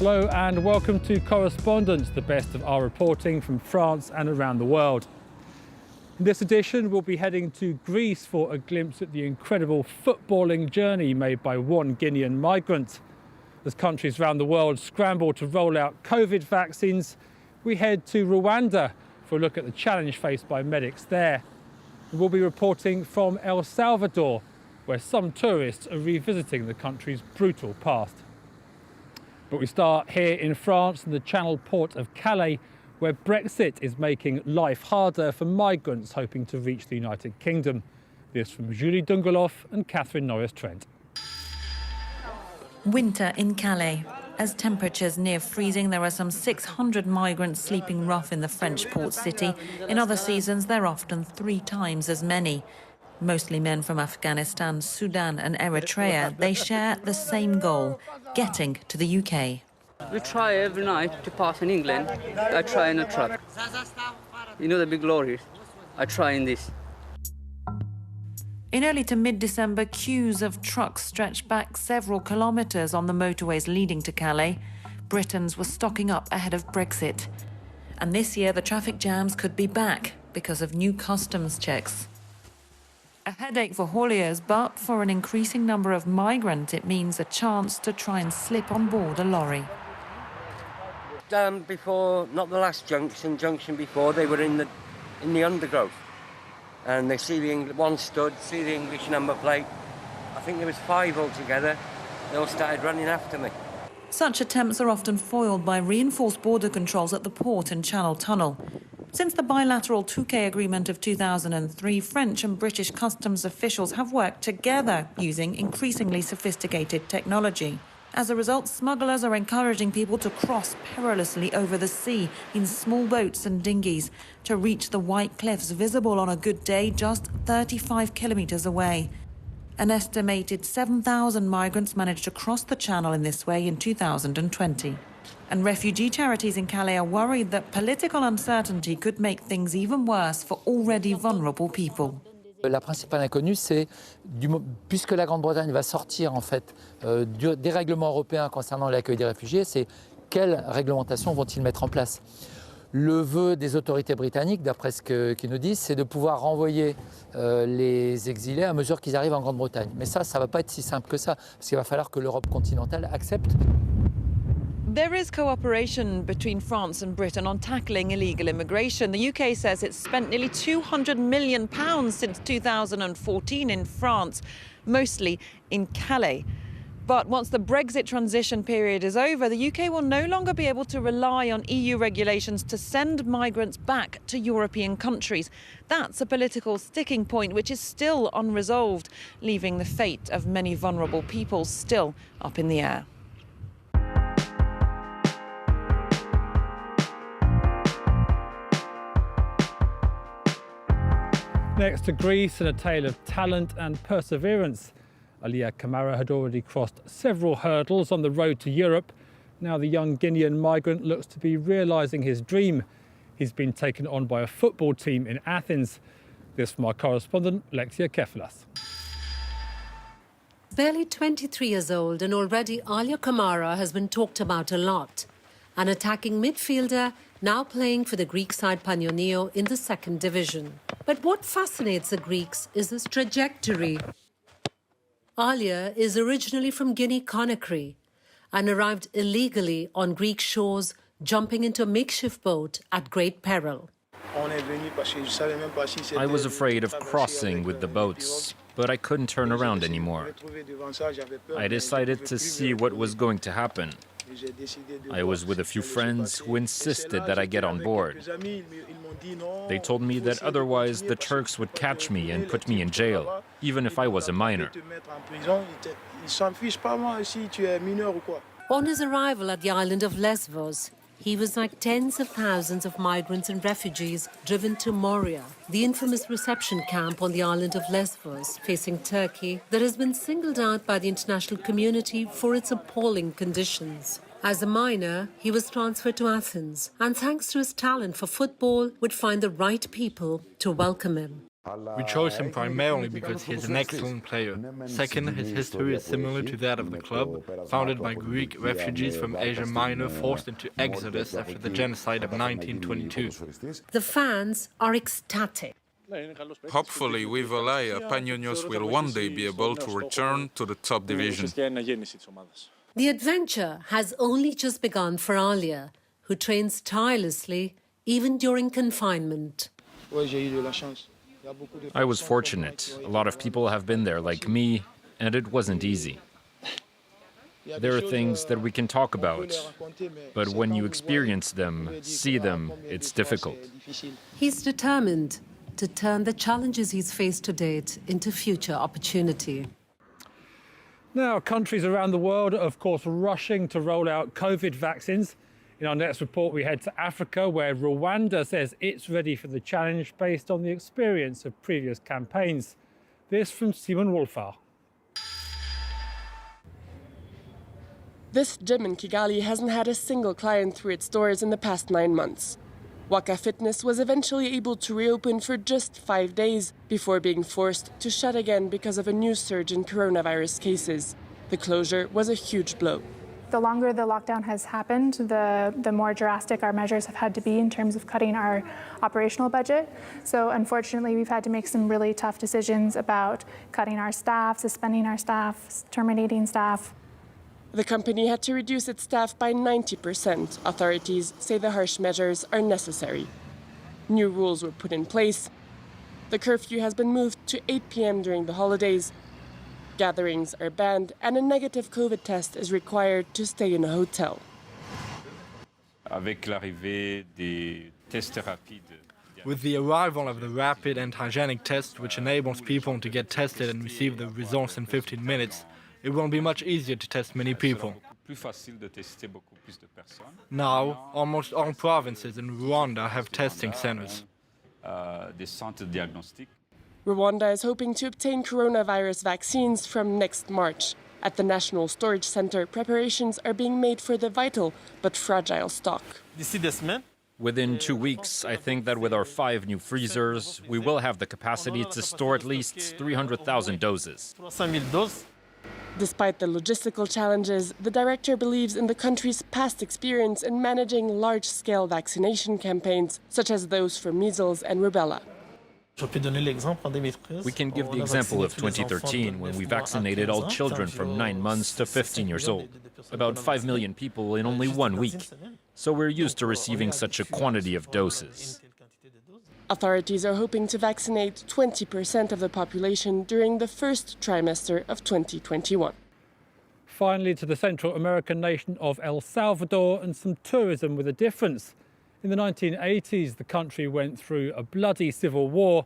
Hello and welcome to Correspondence, the best of our reporting from France and around the world. In this edition, we'll be heading to Greece for a glimpse at the incredible footballing journey made by one Guinean migrant. As countries around the world scramble to roll out COVID vaccines, we head to Rwanda for a look at the challenge faced by medics there. And we'll be reporting from El Salvador, where some tourists are revisiting the country's brutal past. But we start here in France in the Channel port of Calais, where Brexit is making life harder for migrants hoping to reach the United Kingdom. This from Julie Dungeloff and Catherine Norris-Trent. Winter in Calais. As temperatures near freezing, there are some 600 migrants sleeping rough in the French port city. In other seasons, there are often 3 times as many. Mostly men from Afghanistan, Sudan and Eritrea, they share the same goal, getting to the UK. We try every night to pass in England. I try in a truck. You know the big lorries? I try in this. In early to mid-December, queues of trucks stretched back several kilometres on the motorways leading to Calais. Britons were stocking up ahead of Brexit. And this year, the traffic jams could be back because of new customs checks. A headache for hauliers, but for an increasing number of migrants, it means a chance to try and slip on board a lorry. Before, not the last junction before, they were in the undergrowth. And they see one stood, see the English number plate. I think there was 5 altogether. They all started running after me. Such attempts are often foiled by reinforced border controls at the port and Channel Tunnel. Since the bilateral Touquet Agreement of 2003, French and British customs officials have worked together using increasingly sophisticated technology. As a result, smugglers are encouraging people to cross perilously over the sea in small boats and dinghies to reach the white cliffs visible on a good day just 35 kilometres away. An estimated 7,000 migrants managed to cross the channel in this way in 2020. And refugee charities in Calais are worried that political uncertainty could make things even worse for already vulnerable people. La principale inconnue, c'est, puisque la Grande-Bretagne va sortir en fait des règlements européens concernant l'accueil des réfugiés, c'est quelles réglementations vont-ils mettre en place? Le vœu des autorités britanniques, d'après ce qu'ils nous disent, c'est de pouvoir renvoyer les exilés à mesure qu'ils arrivent en Grande-Bretagne. Mais ça ne va pas être si simple que ça, parce qu'il va falloir que l'Europe continentale accepte. There is cooperation between France and Britain on tackling illegal immigration. The UK says it's spent nearly £200 million since 2014 in France, mostly in Calais. But once the Brexit transition period is over, the UK will no longer be able to rely on EU regulations to send migrants back to European countries. That's a political sticking point which is still unresolved, leaving the fate of many vulnerable people still up in the air. Next to Greece and a tale of talent and perseverance. Alia Kamara had already crossed several hurdles on the road to Europe. Now the young Guinean migrant looks to be realising his dream. He's been taken on by a football team in Athens. This from our correspondent, Lexia Kefalas. Barely 23 years old and already Alia Kamara has been talked about a lot. An attacking midfielder now playing for the Greek side Panionios in the 2nd division. But what fascinates the Greeks is his trajectory. Alia is originally from Guinea-Conakry and arrived illegally on Greek shores, jumping into a makeshift boat at great peril. I was afraid of crossing with the boats, but I couldn't turn around anymore. I decided to see what was going to happen. I was with a few friends who insisted that I get on board. They told me that otherwise the Turks would catch me and put me in jail, even if I was a minor. On his arrival at the island of Lesbos, he was like tens of thousands of migrants and refugees driven to Moria, the infamous reception camp on the island of Lesbos, facing Turkey, that has been singled out by the international community for its appalling conditions. As a minor, he was transferred to Athens, and thanks to his talent for football, would find the right people to welcome him. We chose him primarily because he is an excellent player. Second, his history is similar to that of the club, founded by Greek refugees from Asia Minor forced into exodus after the genocide of 1922. The fans are ecstatic. Hopefully, with Alaya, Panionios will one day be able to return to the top division. The adventure has only just begun for Alia, who trains tirelessly even during confinement. I was fortunate. A lot of people have been there like me, and it wasn't easy. There are things that we can talk about, but when you experience them, see them, it's difficult. He's determined to turn the challenges he's faced to date into future opportunity. Now, countries around the world are, of course, rushing to roll out COVID vaccines. In our next report, we head to Africa, where Rwanda says it's ready for the challenge based on the experience of previous campaigns. This from Simon Wolfar. This gym in Kigali hasn't had a single client through its doors in the past 9 months. WAKA Fitness was eventually able to reopen for just 5 days before being forced to shut again because of a new surge in coronavirus cases. The closure was a huge blow. The longer the lockdown has happened, the more drastic our measures have had to be in terms of cutting our operational budget. So unfortunately, we've had to make some really tough decisions about cutting our staff, suspending our staff, terminating staff. The company had to reduce its staff by 90%. Authorities say the harsh measures are necessary. New rules were put in place. The curfew has been moved to 8 p.m. during the holidays. Gatherings are banned, and a negative COVID test is required to stay in a hotel. With the arrival of the rapid antigenic test, which enables people to get tested and receive the results in 15 minutes, it will be much easier to test many people. Now, almost all provinces in Rwanda have testing centers. Rwanda is hoping to obtain coronavirus vaccines from next March. At the National Storage Center, preparations are being made for the vital but fragile stock. Within 2 weeks, I think that with our 5 new freezers, we will have the capacity to store at least 300,000 doses. Despite the logistical challenges, the director believes in the country's past experience in managing large-scale vaccination campaigns, such as those for measles and rubella. We can give the example of 2013, when we vaccinated all children from 9 months to 15 years old. About 5 million people in only 1 week. So we're used to receiving such a quantity of doses. Authorities are hoping to vaccinate 20% of the population during the first trimester of 2021. Finally, to the Central American nation of El Salvador, and some tourism with a difference. In the 1980s, the country went through a bloody civil war,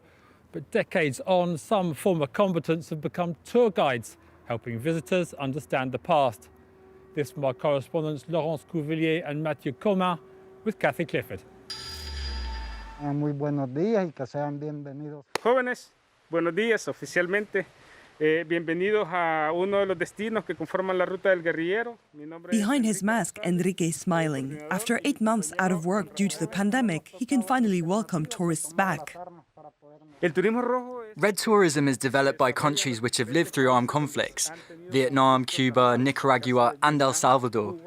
but decades on, some former combatants have become tour guides, helping visitors understand the past. This from our correspondents Laurence Couvillier and Mathieu Comin with Kathy Clifford. Muy buenos días y que sean bienvenidos. Jóvenes, buenos días oficialmente. Bienvenidos a uno de los destinos que conforman la ruta del guerrillero. Behind his mask, Enrique is smiling. After 8 months out of work due to the pandemic, he can finally welcome tourists back. Red tourism is developed by countries which have lived through armed conflicts: Vietnam, Cuba, Nicaragua, and El Salvador.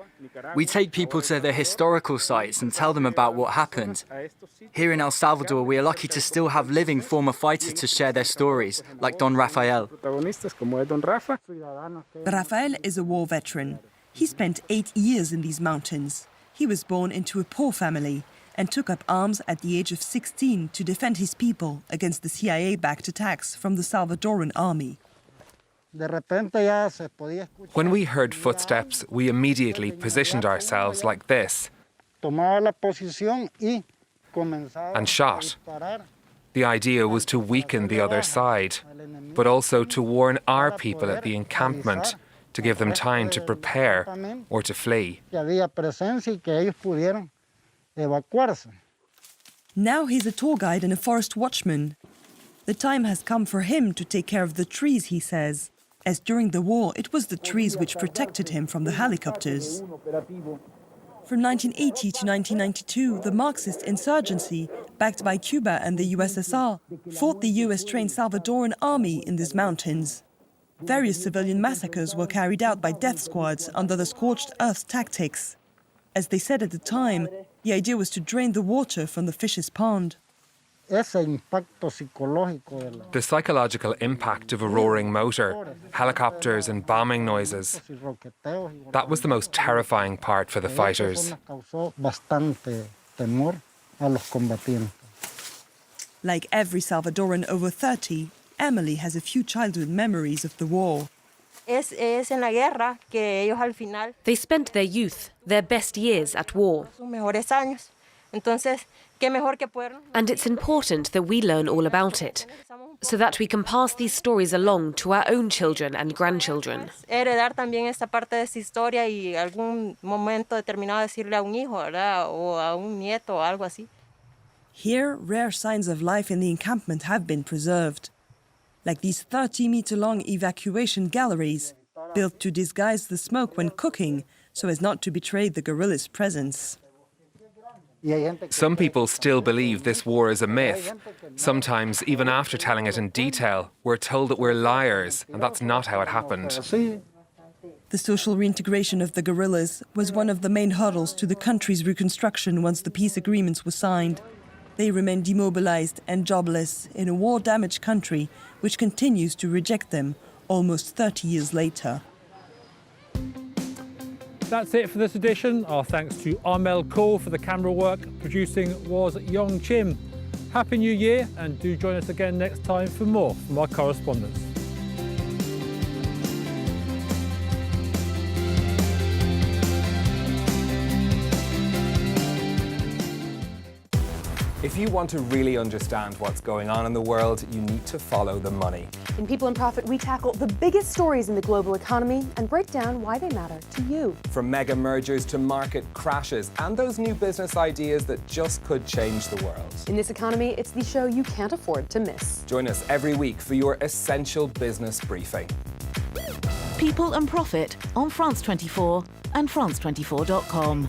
We take people to their historical sites and tell them about what happened. Here in El Salvador, we are lucky to still have living former fighters to share their stories, like Don Rafael. Rafael is a war veteran. He spent 8 years in these mountains. He was born into a poor family and took up arms at the age of 16 to defend his people against the CIA-backed attacks from the Salvadoran army. When we heard footsteps, we immediately positioned ourselves like this and shot. The idea was to weaken the other side, but also to warn our people at the encampment, to give them time to prepare or to flee. Now he's a tour guide and a forest watchman. The time has come for him to take care of the trees, he says, as during the war it was the trees which protected him from the helicopters. From 1980 to 1992, the Marxist insurgency, backed by Cuba and the USSR, fought the US-trained Salvadoran army in these mountains. Various civilian massacres were carried out by death squads under the scorched earth tactics. As they said at the time, the idea was to drain the water from the fish's pond. The psychological impact of a roaring motor, helicopters and bombing noises, that was the most terrifying part for the fighters. Like every Salvadoran over 30, Emily has a few childhood memories of the war. They spent their youth, their best years at war. And it's important that we learn all about it, so that we can pass these stories along to our own children and grandchildren. Here, rare signs of life in the encampment have been preserved, like these 30-meter-long evacuation galleries, built to disguise the smoke when cooking, so as not to betray the guerrillas' presence. Some people still believe this war is a myth. Sometimes, even after telling it in detail, we're told that we're liars, and that's not how it happened. The social reintegration of the guerrillas was one of the main hurdles to the country's reconstruction once the peace agreements were signed. They remain demobilized and jobless in a war-damaged country which continues to reject them almost 30 years later. That's it for this edition. Our thanks to Armel Kaur for the camera work. Producing was Yong Chim. Happy New Year, and do join us again next time for more from our correspondents. If you want to really understand what's going on in the world, you need to follow the money. In People in Profit, we tackle the biggest stories in the global economy and break down why they matter to you. From mega mergers to market crashes and those new business ideas that just could change the world. In this economy, it's the show you can't afford to miss. Join us every week for your essential business briefing. People and Profit on France 24 and France24.com.